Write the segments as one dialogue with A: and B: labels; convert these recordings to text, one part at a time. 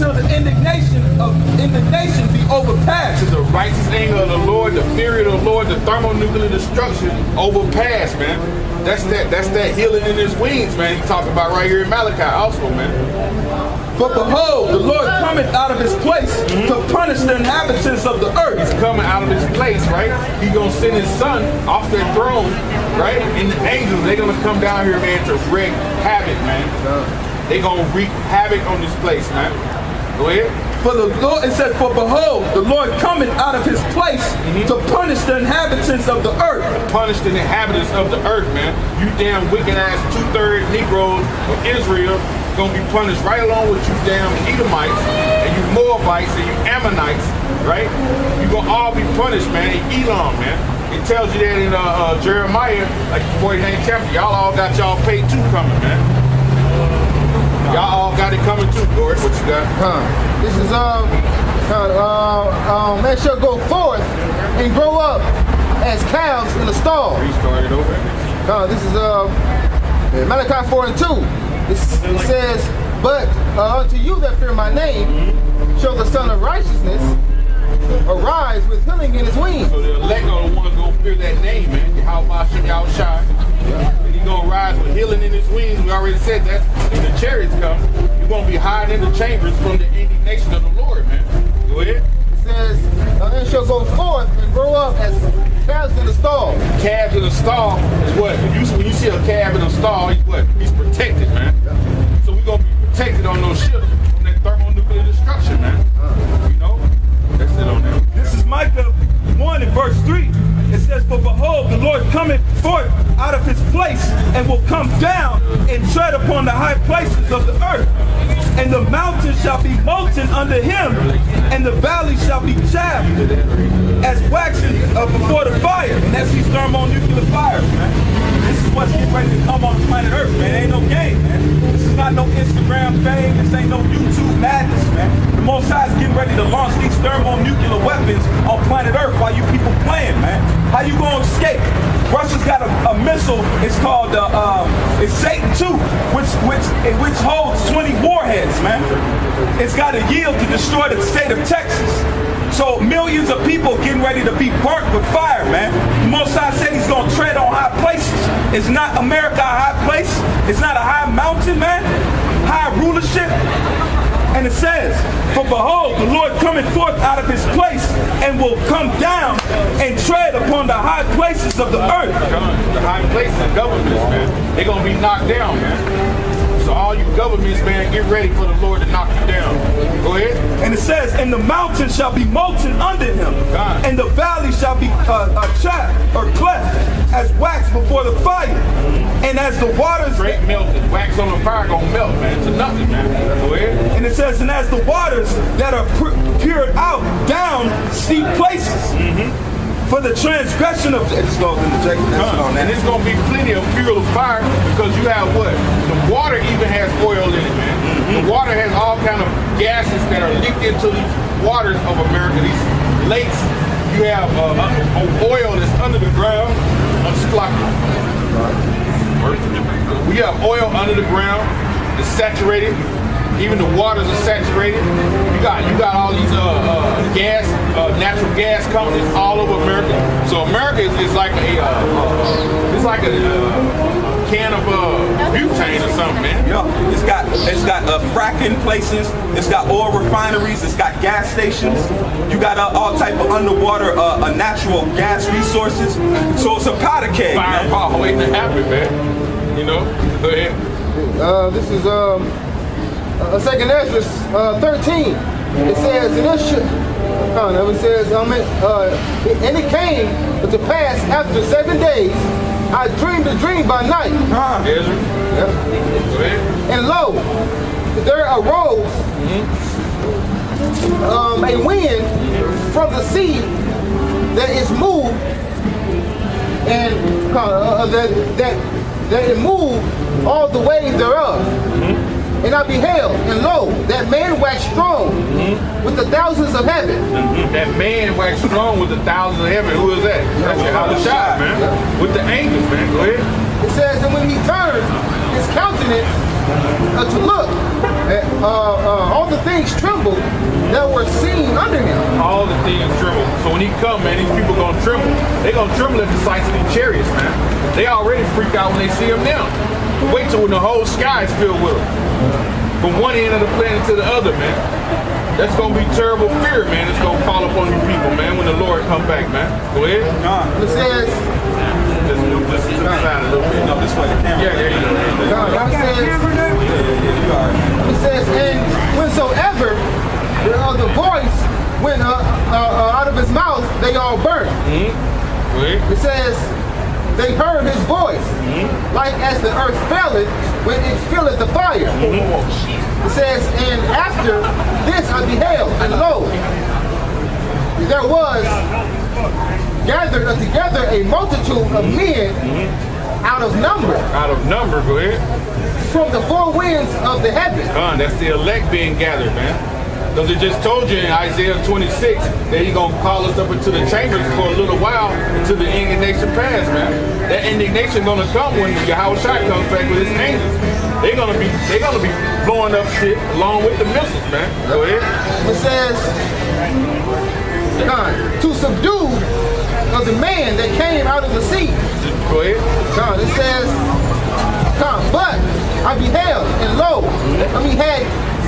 A: until the indignation be overpassed.
B: To the righteous anger of the Lord, the fury of the Lord, the thermonuclear destruction overpassed, man. That's that healing in his wings, man. He talking about right here in Malachi also, man.
A: But behold, the Lord cometh out of his place to punish the inhabitants of the earth.
B: He's coming out of his place, right? He's going to send his son off their throne, right? And the angels, they're going to come down here, man, to wreak havoc, man. They're going to wreak havoc on this place, man. Go ahead.
A: For the Lord, it said, for behold, the Lord cometh out of his place to punish the inhabitants of the earth.
B: To punish the inhabitants of the earth, man. You damn wicked ass 2/3 Negroes of Israel gonna be punished right along with you damn Edomites and you Moabites and you Ammonites, right? You gonna all be punished, man, in Elam, man. It tells you that in Jeremiah, like the 49th chapter, y'all all got y'all paid too coming, man. Y'all all got it coming too, Lord. What you got?
C: This is man shall go forth and grow up as calves in a stall.
B: Restart it over.
C: This is Malachi 4:2. It says, but unto you that fear my name, shall the Son of Righteousness arise with healing in his wings.
B: So the elect are the ones gonna fear that name, man. How about y'all shy? And he's gonna rise with healing in his wings. We already said that. When the chariots come, you're gonna be hiding in the chambers from the indignation of the Lord, man. Go ahead.
C: It says, and shall go forth and grow up as calves in a stall.
B: Calves in a stall is what? When you see a calf in a stall, he's what? He's protected, man. So we're gonna be protected on those ships from that thermonuclear destruction, man. You know? That's it on that.
A: This is Micah 1 and verse 3. It says, for behold, the Lord cometh forth out of his place and will come down and tread upon the high places of the earth. And the mountains shall be molten under him, and the valleys shall be chaffed as waxen before the fire. And that's these thermonuclear fires, man. This is what's getting ready to come on planet Earth, man. It ain't no game, man. This is not no Instagram fame. This ain't no YouTube madness, man. The Most High is getting ready to launch these thermonuclear weapons on planet Earth while you people playing, man. How you gonna escape? Russia's got a missile. It's called it's Satan 2, which holds 20 warheads, man. It's got a yield to destroy the state of Texas. So millions of people getting ready to be burnt with fire, man. The Most High said he's gonna tread on high places. Is not America a high place? It's not a high mountain, man. High rulership. And it says, for behold, the Lord cometh forth out of his place and will come down and tread upon the high places of the earth.
B: The high places of governments, man. They're going to be knocked down, man. So all you governments, man, get ready for the Lord to knock you down. Go ahead.
A: And it says, and the mountains shall be molten under him, and the valley shall be chaffed or cleft as wax before the fire. And as the waters...
B: Straight melted. Wax on the fire gonna melt, man. To nothing, man. Go ahead.
A: And it says, and as the waters that are poured out down steep places. For the transgression of and it's going
B: to be plenty of fuel of fire because you have what? The water even has oil in it, man. The water has all kind of gases that are leaked into these waters of America, these lakes. You have oil that's under the ground. We have oil under the ground. It's saturated. Even the waters are saturated. You got all these natural gas companies all over America. So America is like a can of butane or something, man.
A: Yeah, it's got fracking places. It's got oil refineries. It's got gas stations. You got all type of underwater natural gas resources. So it's a powder keg.
B: Firepower waiting to happen, man. You know. Go ahead.
C: This is 2nd Ezra 13. It says, and it came to pass after 7 days, I dreamed a dream by night. And lo, there arose a wind from the sea that is moved, and that it moved all the waves thereof. And I beheld, and lo, that man waxed strong with the thousands of heaven.
B: That man waxed strong with the thousands of heaven. Who is that? That's Yahushua, man. With the angels, man. Go ahead.
C: It says, and when he turned his countenance to look at all the the things trembled that were seen under him.
B: All the things tremble. So when he come, man, these people gonna tremble. They gonna tremble at the sights of these chariots, man. They already freak out when they see him now. Wait till when the whole sky is filled with them. From one end of the planet to the other, man. That's gonna be terrible fear, man. It's gonna fall upon you people, man, when the Lord come back, man. Go ahead.
C: It says,
B: Just to the side a little bit.
A: No, this way the camera.
B: Yeah, there you go.
C: it says, and whensoever the voice went out of his mouth, they all burned.
B: Go ahead.
C: It says, they heard his voice, like as the earth felleth when it filleth the fire. It says, and after this I beheld, and lo, there was gathered together a multitude of men out of number.
B: Out of number, go ahead.
C: From the four winds of the heaven.
B: That's the elect being gathered, man. Because it just told you in Isaiah 26 that he's going to call us up into the chambers for a little while until the indignation pass, man. That indignation going to come when Yahweh comes back with his angels. They're going to be blowing up shit along with the missiles, man. Go ahead.
C: It says, to subdue of the man that came out of the sea.
B: Go ahead.
C: It says, but I beheld, and lo, he had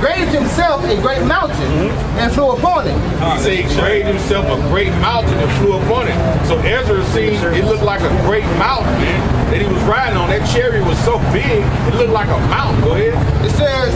C: raised himself a great mountain and flew upon it.
B: He said he raised himself a great mountain and flew upon it. So Ezra seen it looked like a great mountain, man, that he was riding on. That chariot was so big, it looked like a mountain. Go ahead.
C: It says,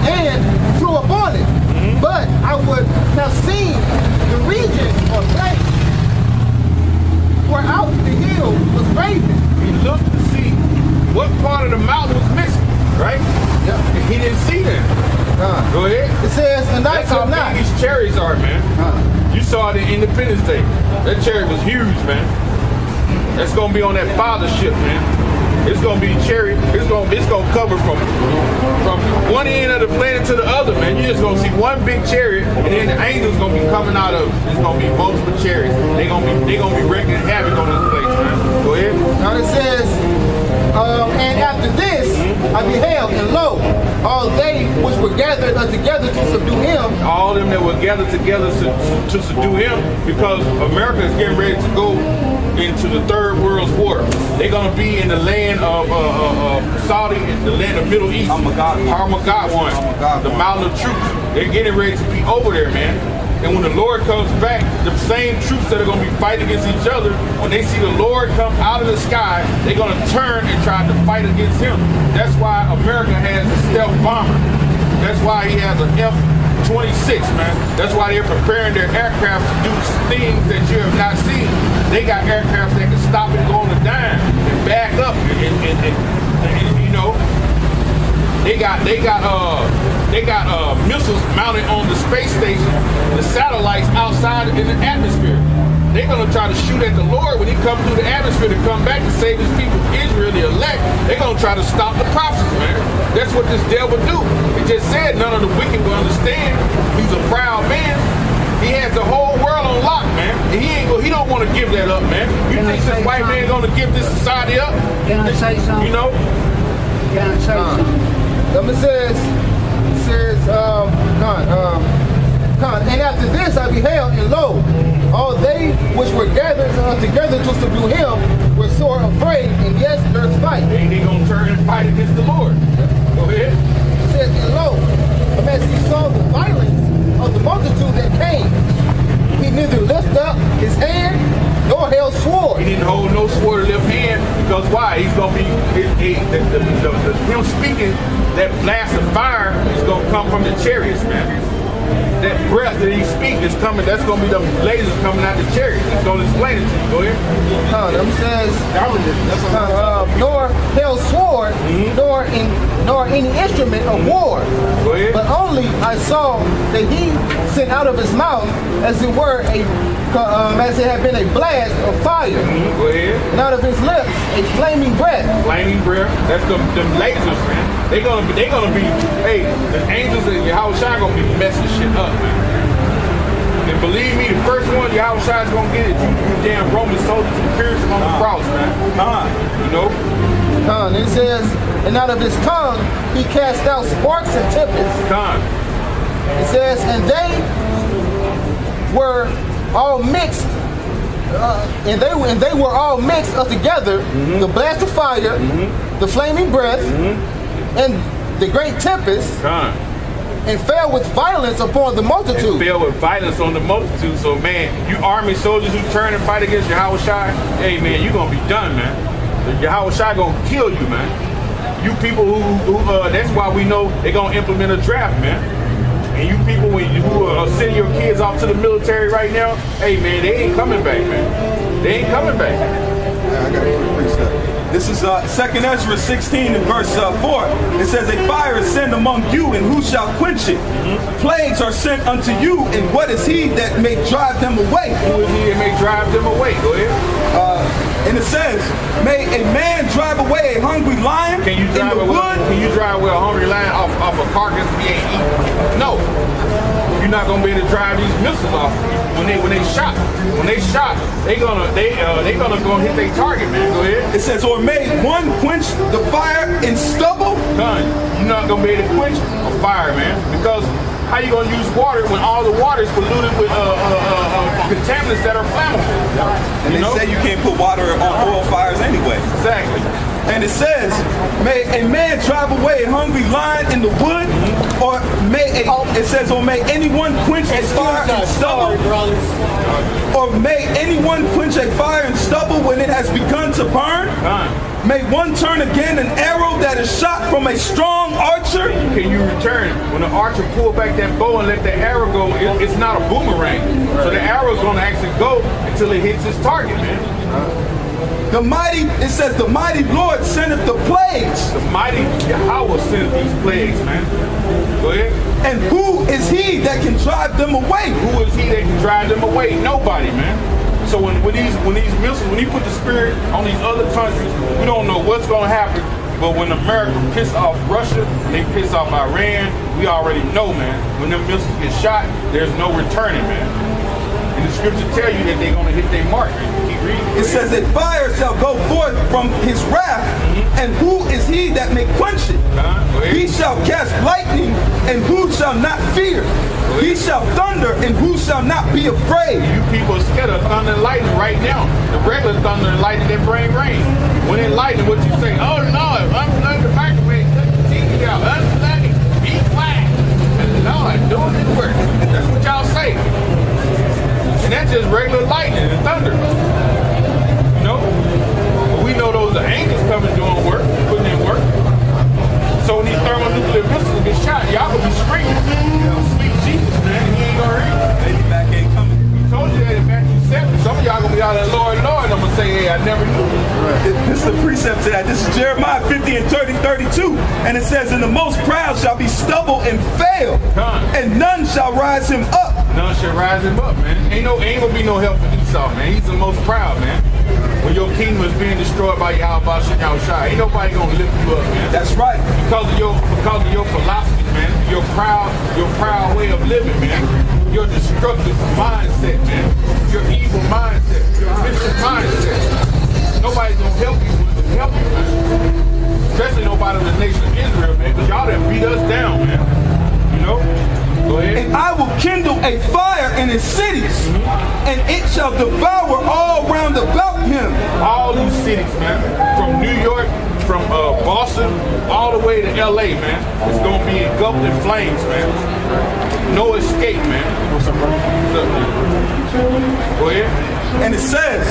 C: and flew upon it. But I would have seen the region or place where out the hill was raven.
B: He looked to see what part of the mountain was missing, right?
C: Yep.
B: And he didn't see that. Go ahead.
C: It says, and I
B: That's how
C: could not.
B: big these chariots are, man. You saw it in Independence Day. That chariot was huge, man. That's gonna be on that father ship, man. It's gonna be chariot. It's gonna cover from one end of the planet to the other, man. You're just gonna see one big chariot, and then the angels gonna be coming out of. It's gonna be multiple chariots. They gonna be wrecking havoc on this place, man. Go ahead.
C: Now it says, and after this I beheld, and lo, all they which were gathered together to subdue him.
B: All them that were gathered together to subdue him, because America is getting ready to go into the Third World War. They're gonna be in the land of Saudi, in the land of Middle East. Armageddon, the mountain of truth. They're getting ready to be over there, man. And when the Lord comes back, the same troops that are going to be fighting against each other, when they see the Lord come out of the sky, they're going to turn and try to fight against him. That's why America has a stealth bomber. That's why he has an F-26, man. That's why they're preparing their aircraft to do things that you have not seen. They got aircraft that can stop and go on a dime and back up and you know, they got missiles mounted on the space station, the satellites outside in the atmosphere. They're gonna try to shoot at the Lord when he comes through the atmosphere to come back to save his people, Israel, the elect. They're gonna try to stop the prophecies, man. That's what this devil do. It just said none of the wicked will understand. He's a proud man. He has the whole world on lock, man. And he don't want to give that up, man. You think this white man gonna give this society up?
D: Can I say something?
B: You know?
D: Can I say something?
C: It says, and after this I beheld, and lo, all they which were gathered together to subdue him were sore afraid, and yes, durst fight.
B: They gonna turn and fight against the Lord. Go ahead.
C: It says, and lo, as he saw the violence of the multitude that came, he neither lifted up his hand nor held sword.
B: He didn't hold no sword or left hand, because why? He's gonna be him speaking. That blast of fire is gonna come from the chariots, man. That breath that he speaks is coming. That's gonna be the lasers coming out the chariots. He's gonna explain it to you. Go ahead.
C: It says, nor held sword, nor any instrument of war.
B: Go ahead.
C: But only I saw that he sent out of his mouth, as it were, as it had been a blast of fire.
B: Go ahead.
C: And out of his lips a flaming breath.
B: Flaming breath. That's them lasers, man. They gonna be. Hey, the angels and Yahweh gonna be messing shit up, man. And believe me, the first one Yahweh is gonna get it. You damn Roman soldiers who pierced him on the cross, man. You know.
C: And it says, and out of his tongue he cast out sparks and tempests.
B: Con.
C: It says, and they were all mixed, and they were all mixed up together, the blast of fire, the flaming breath, and the great tempest,
B: Con.
C: and fell with violence upon the multitude.
B: And fell with violence on the multitude. So man, you army soldiers who turn and fight against Yahweh Shai, hey man, you gonna be done, man. Yahweh Shai gonna kill you, man. You people who that's why we know they gonna implement a draft, man. And you people who are sending your kids off to the military right now, hey man, they ain't coming back, man. They ain't coming back.
A: I got a precept. This is 2nd Ezra 16 and verse 4. It says, a fire is sent among you, and who shall quench it? Plagues are sent unto you, and what is he that may drive them away?
B: Who is he that may drive them away? Go ahead.
A: And it says, may a man drive away a hungry lion
B: Can you drive
A: in the wood?
B: Can you drive away a hungry lion off a carcass he ain't eaten? No. You're not gonna be able to drive these missiles off when they shot. When they shot, they gonna go hit their target, man. Go ahead.
A: It says, or may one quench the fire in stubble?
B: Done. You're not gonna be able to quench a fire, man. Because how you gonna use water when all the water is polluted with contaminants that are flammable?
A: And they say you can't put water on oil fires anyway.
B: Exactly.
A: And it says, may a man drive away a hungry lion in the wood, or it says, or may anyone quench a fire in stubble, or may anyone quench a fire in stubble when it has begun to burn? May one turn again an arrow that is shot from a strong archer?
B: Can you return? When the archer pull back that bow and let the arrow go, it's not a boomerang. So the arrow's gonna actually go until it hits its target, man.
A: It says, the mighty Lord sendeth the plagues.
B: The mighty Yahweh sent these plagues, man. Go ahead.
A: And who is he that can drive them away?
B: Who is he that can drive them away? Nobody, man. So when these missiles, when he put the spirit on these other countries, we don't know what's gonna happen. But when America piss off Russia, they piss off Iran, we already know, man. When them missiles get shot, there's no returning, man. And the scripture tell you that they're gonna hit their mark. Keep reading.
A: It says that fire shall go forth from his wrath, and who is he that may quench it? He shall cast lightning, and who shall not fear? He shall thunder, and who shall not be afraid?
B: You people are scared of thunder and lightning right now. The regular thunder and lightning that bring rain. When it lightning, what you say? Oh Lord, unplug the microwave, cut the TV out, unplug it, be quiet. And Lord, doing his work. That's what y'all say. And that's just regular lightning and thunder. You know? But we know those are angels coming doing work, putting in work. So when these thermonuclear missiles get shot, y'all gonna be screaming. Sweet Jesus, man, he ain't gonna hear you.
A: Baby back ain't coming.
B: We told you that in Matthew 7. Some of y'all gonna be out there, Lord, Lord, I'm gonna say, hey, I never knew.
A: This is the precept to that. This is Jeremiah 50 and 32. And it says, and the most proud shall be stubble and fail, and none shall rise him up.
B: None shall rise him up, man. Ain't gonna be no help for Esau, man. He's the most proud, man. When your kingdom is being destroyed by Yahweh Shai, ain't nobody gonna lift you up, man.
A: That's right.
B: Because of your philosophy, man. Your proud way of living, man. Your destructive mindset, man. Your evil mindset. Your vicious mindset. Nobody's gonna help you man. Especially nobody in the nation of Israel, man. Because y'all done beat us down, man. You know? Go ahead.
A: And I will kindle a fire in his cities, and it shall devour all round about him.
B: All these cities, man, from New York, from Boston, all the way to LA, man, it's gonna be engulfed in flames, man. No escape, man. What's up, bro? Go ahead.
A: And it says,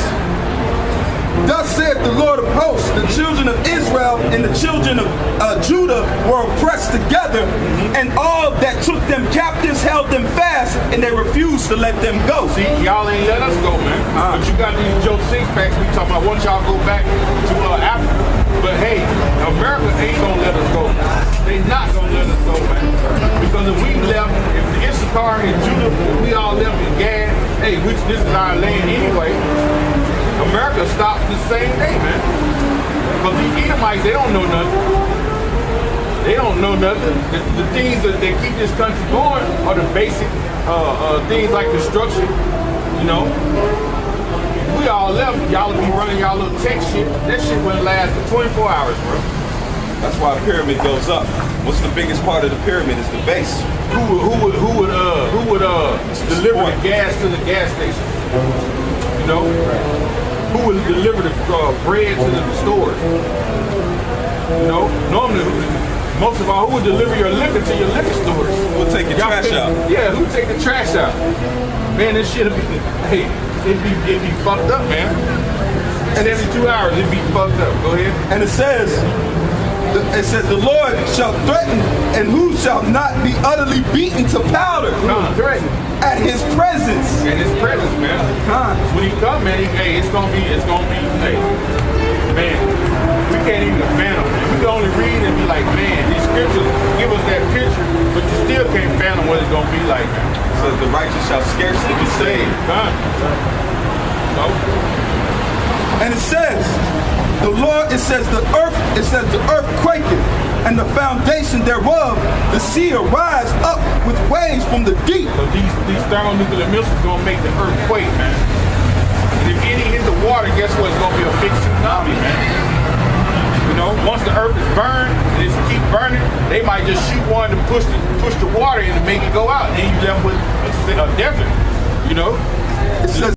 A: thus saith the Lord of hosts, the children of Israel and the children of Judah were oppressed together, and all that took them captives held them fast, and they refused to let them go.
B: See, y'all ain't let us go, man. But you got these Joe Six-Packs we talking about. Once y'all go back to Africa. But hey, America ain't gonna let us go. They not gonna let us go, man. Because if we left, if the Issachar and Judah, if we all left in Gad, hey, which this is our land anyway, America stopped the same day, man. Because these Edomites, they don't know nothing. They don't know nothing. The things that keep this country going are the basic things like construction, you know. We all left, y'all would be running y'all little tech shit. That shit wouldn't last for 24 hours, bro.
A: That's why a pyramid goes up. What's the biggest part of the pyramid is the base.
B: Who would deliver the gas to the gas station? You know? Who would deliver the bread to the store? You know? Normally, most of all, who would deliver your liquor to your liquor stores?
A: Who'll take your trash out?
B: Yeah, who take the trash out? Man, this shit'll be, hey, it'd be fucked up, man. And every 2 hours, it'd be fucked up. Go ahead.
A: And it says, the Lord shall threaten, and who shall not be utterly beaten to powder
B: Threaten.
A: at his presence.
B: And his presence, man. When he come, man, it's gonna be, hey, man, we can't even fathom. We can only read and be like, man, these scriptures give us that picture, but you still can't fathom what it's gonna be like, man.
A: So the righteous shall scarcely be saved. And it says, the earth quaketh, and the foundation thereof, the sea arise up with waves from the deep.
B: So these thermonuclear missiles gonna make the earth quake, man. And if any hit the water, guess what? It's gonna be a big tsunami, man. You know, once the earth is burned, and it keep burning, they might just shoot one to push the water in to make it go out. And then you left with a desert, you know?
A: It says